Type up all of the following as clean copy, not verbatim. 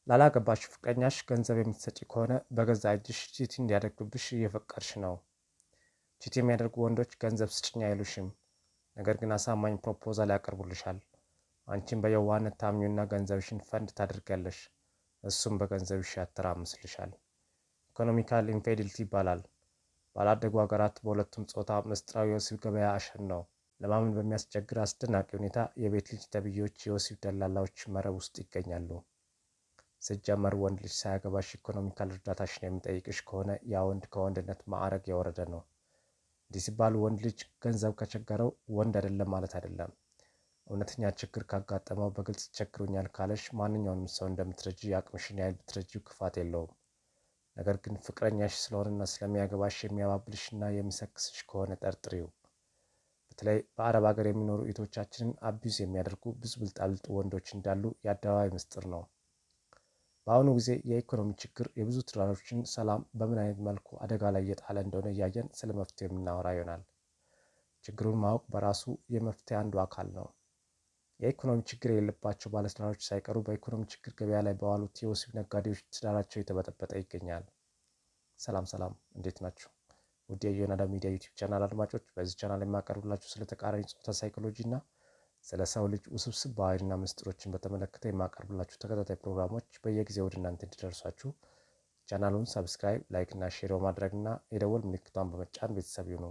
ላላገባሽ ፍቅረኛሽ ገንዘብ የምትሰጪ ከሆነ በገዛ እጅሽ ቺት እንዲያደርግብሽ እየፈቀድሽ ነው። ቺት የሚያደርጉ ወንዶች ገንዘብ ስጭኝ አይሉሽም፣ ነገር ግን አሳማኝ ፕሮፖዛል ያቀርቡልሻል። አንቺም በየዋህነት ታምኙና ገንዘብሽን ፈንድ ታደርጊያለሽ። እሱም በገንዘብሽ ያተራምስልሻል። ኢኮኖሚካል ኢንፊዲሊቲ ይባላል። ባላደጉ ሀገራት በሁለቱም ጾታ ምስጢራዊ የወሲብ ገበያ አሸን ነው። ለማመን በሚያስቸግር አስደናቂ ሁኔታ የቤት ልጅ ተብዬዎች የወሲብ ደላላዎች መረብ ውስጥ ይገኛሉ። ሲጀመር ወንድ ልጅ ሳያገባሽ ኢኮኖሚካል እርዳታሽን የሚጠይቅሽ ከሆነ ያ ወንድ ከወንድነት ማዕረግ የወረደ ነው። እንዲህ ሲባል ወንድ ልጅ ገንዘብ ከቸገረው ወንድ አይደለም ማለት አይደለም። እውነተኛ ችግር ካጋጠመው በግልጽ ቸግሮኛል ካለሽ ማንኛውንም ሰው እንደምትረጂ የአቅምሽን ያህል ብትረጂው ክፋት የለውም። ነገር ግን ፍቅረኛሽ ስለሆነና ስለሚያገባሽ የሚያባብልሽና የሚሰክስሽ ከሆነ ጠርጥሪው። በተለይ በአረብ ሀገር የሚኖሩ እህቶቻችንን አቢዩዝ የሚያደርጉ ብዙ ብልጣብልጥ ወንዶች እንዳሉ የአደባባይ ምስጢር ነው። በአሁኑ ጊዜ የኢኮኖሚ ችግር የብዙ ትዳሮችን ሰላም በምን አይነት መልኩ አደጋ ላይ እየጣለ እንደሆነ እያየን ስለ መፍትሄ የምናወራ ይሆናል። ችግሩን ማወቅ በራሱ የመፍትሄ አንዱ አካል ነው። የኢኮኖሚ ችግር የሌለባቸው ባለትዳሮች ሳይቀሩ በኢኮኖሚ ችግር ገበያ ላይ በዋሉት የወሲብ ነጋዴዎች ትዳራቸው የተበጠበጠ ይገኛል። ሰላም፣ እንዴት ናቸው? ውድ የዮናዳ ሚዲያ ዩቲዩብ ቻናል አድማጮች፣ በዚህ ቻናል የማቀርብላችሁ ስለ ተቃራኒ ጾታ ሳይኮሎጂ እና ስለ ሰው ልጅ ውስብስብ ባህሪና ምስጢሮችን በተመለከተ የማቀርብላችሁ ተከታታይ ፕሮግራሞች በየጊዜው ወደ እናንተ እንዲደርሷችሁ ቻናሉን ሰብስክራይብ፣ ላይክ እና ሼር በማድረግና የደወል ምልክቷን በመጫን ቤተሰብ ይሁኑ።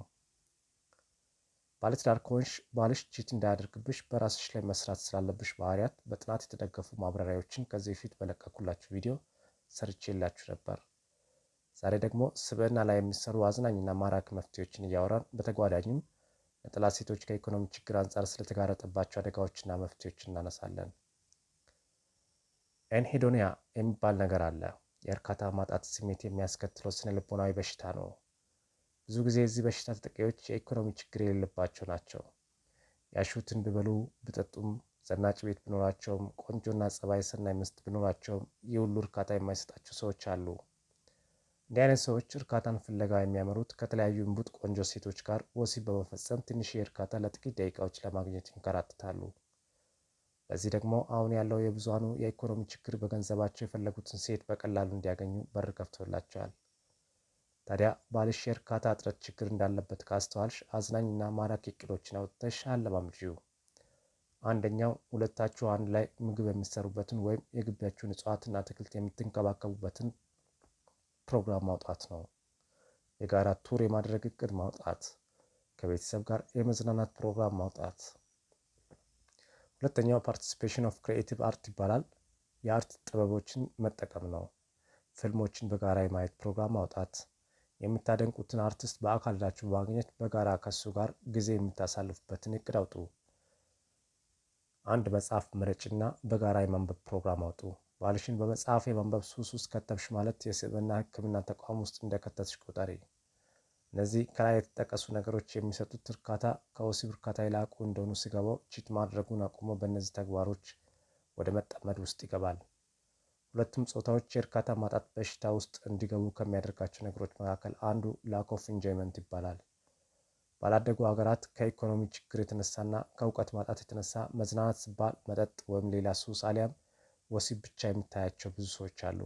ባለትዳር ከሆንሽ ባልሽ ቺት እንዳያደርግብሽ በራስሽ ላይ መስራት ስላለብሽ ባህሪያት በጥናት የተደገፉ ማብራሪያዎችን ከዚህ በፊት በለቀኩላችሁ ቪዲዮ ሰርቼላችሁ ነበር። ዛሬ ደግሞ ስብዕና ላይ የሚሰሩ አዝናኝና ማራኪ መፍትሄዎችን እያወራን በተጓዳኝም ነጠላ ሴቶች ከኢኮኖሚ ችግር አንጻር ስለተጋረጠባቸው አደጋዎችና መፍትሄዎች እናነሳለን። ኤንሄዶኒያ የሚባል ነገር አለ። የእርካታ ማጣት ስሜት የሚያስከትለው ስነ ልቦናዊ በሽታ ነው። ብዙ ጊዜ የዚህ በሽታ ተጠቂዎች የኢኮኖሚ ችግር የሌለባቸው ናቸው። ያሹትን ቢበሉ ቢጠጡም፣ ዘናጭ ቤት ቢኖራቸውም፣ ቆንጆና ጸባይ ሰናይ ሚስት ቢኖራቸውም ይህ ሁሉ እርካታ የማይሰጣቸው ሰዎች አሉ። እንዲህ አይነት ሰዎች እርካታን ፍለጋ የሚያመሩት ከተለያዩ እምቡጥ ቆንጆ ሴቶች ጋር ወሲብ በመፈጸም ትንሽ እርካታ ለጥቂት ደቂቃዎች ለማግኘት ይንከራተታሉ። ለዚህ ደግሞ አሁን ያለው የብዙሃኑ የኢኮኖሚ ችግር በገንዘባቸው የፈለጉትን ሴት በቀላሉ እንዲያገኙ በር ከፍቶላቸዋል። ታዲያ ባልሽ የእርካታ እጥረት ችግር እንዳለበት ካስተዋልሽ አዝናኝና ማራኪ እቅዶችን አውጥተሽ አለማምጂው። አንደኛው ሁለታችሁ አንድ ላይ ምግብ የሚሰሩበትን ወይም የግቢያችሁን እጽዋትና አትክልት የምትንከባከቡበትን ፕሮግራም ማውጣት ነው። የጋራ ቱር የማድረግ እቅድ ማውጣት፣ ከቤተሰብ ጋር የመዝናናት ፕሮግራም ማውጣት። ሁለተኛው ፓርቲሲፔሽን ኦፍ ክሪኤቲቭ አርት ይባላል። የአርት ጥበቦችን መጠቀም ነው። ፊልሞችን በጋራ የማየት ፕሮግራም ማውጣት፣ የምታደንቁትን አርቲስት በአካል ሄዳችሁ በማግኘት በጋራ ከሱ ጋር ጊዜ የምታሳልፉበትን እቅድ አውጡ። አንድ መጽሐፍ ምረጭና በጋራ የማንበብ ፕሮግራም አውጡ። ባልሽን በመጽሐፍ የማንበብ ሱስ ውስጥ ከተብሽ ማለት የስብዕና ሕክምና ተቋም ውስጥ እንደከተትሽ ቁጠሪ። እነዚህ ከላይ የተጠቀሱ ነገሮች የሚሰጡት እርካታ ከወሲብ እርካታ የላቁ እንደሆኑ ሲገባው ቺት ማድረጉን አቁሞ በእነዚህ ተግባሮች ወደ መጠመድ ውስጥ ይገባል። ሁለቱም ጾታዎች የእርካታ ማጣት በሽታ ውስጥ እንዲገቡ ከሚያደርጋቸው ነገሮች መካከል አንዱ ላክ ኦፍ ኢንጆይመንት ይባላል። ባላደጉ ሀገራት ከኢኮኖሚ ችግር የተነሳና ከእውቀት ማጣት የተነሳ መዝናናት ሲባል መጠጥ ወይም ሌላ ሱስ አሊያም ወሲብ ብቻ የሚታያቸው ብዙ ሰዎች አሉ።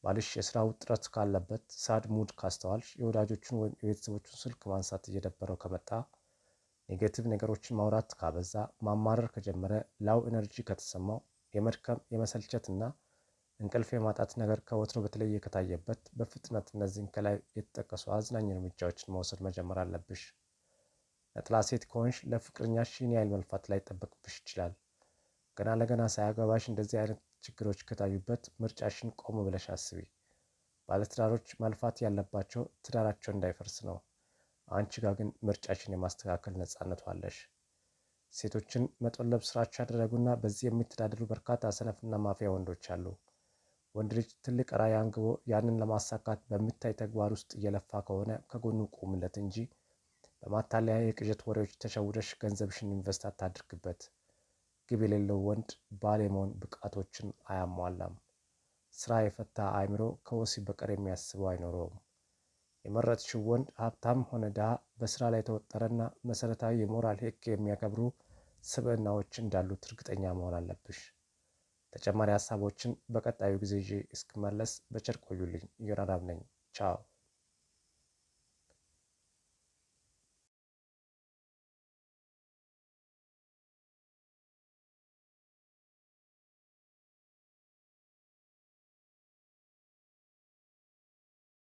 ባልሽ የስራ ውጥረት ካለበት፣ ሳድ ሙድ ካስተዋልሽ፣ የወዳጆቹን ወይም የቤተሰቦቹን ስልክ ማንሳት እየደበረው ከመጣ፣ ኔጌቲቭ ነገሮችን ማውራት ካበዛ፣ ማማረር ከጀመረ፣ ላው ኤነርጂ ከተሰማው፣ የመድከም የመሰልቸት እና እንቅልፍ የማጣት ነገር ከወትሮ በተለየ ከታየበት በፍጥነት እነዚህን ከላይ የተጠቀሱ አዝናኝ እርምጃዎችን መውሰድ መጀመር አለብሽ። ነጠላ ሴት ከሆንሽ ለፍቅረኛሽ ይህን ያህል መልፋት ላይ ይጠበቅብሽ ይችላል። ገና ለገና ሳያገባሽ እንደዚህ አይነት ችግሮች ከታዩበት ምርጫሽን ቆም ብለሽ አስቢ። ባለትዳሮች መልፋት ያለባቸው ትዳራቸው እንዳይፈርስ ነው። አንቺ ጋር ግን ምርጫሽን የማስተካከል ነፃነቱ አለሽ። ሴቶችን መጠለብ ስራቸው ያደረጉና በዚህ የሚተዳደሩ በርካታ ሰነፍና ማፊያ ወንዶች አሉ። ወንድ ልጅ ትልቅ ራዕይ አንግቦ ያንን ለማሳካት በሚታይ ተግባር ውስጥ እየለፋ ከሆነ ከጎኑ ቁምለት እንጂ በማታለያ የቅዠት ወሬዎች ተሸውደሽ ገንዘብሽን ኢንቨስት አታድርግበት። ግብ የሌለው ወንድ ባል የመሆን ብቃቶችን አያሟላም። ስራ የፈታ አእምሮ ከወሲብ በቀር የሚያስበው አይኖረውም። የመረጥሽው ወንድ ሀብታም ሆነ ድሃ በስራ ላይ የተወጠረና መሰረታዊ የሞራል ሕግ የሚያከብሩ ስብዕናዎች እንዳሉት እርግጠኛ መሆን አለብሽ። ተጨማሪ ሀሳቦችን በቀጣዩ ጊዜ ይዤ እስክመለስ በቸር ቆዩልኝ። ዮናዳብ ነኝ። ቻው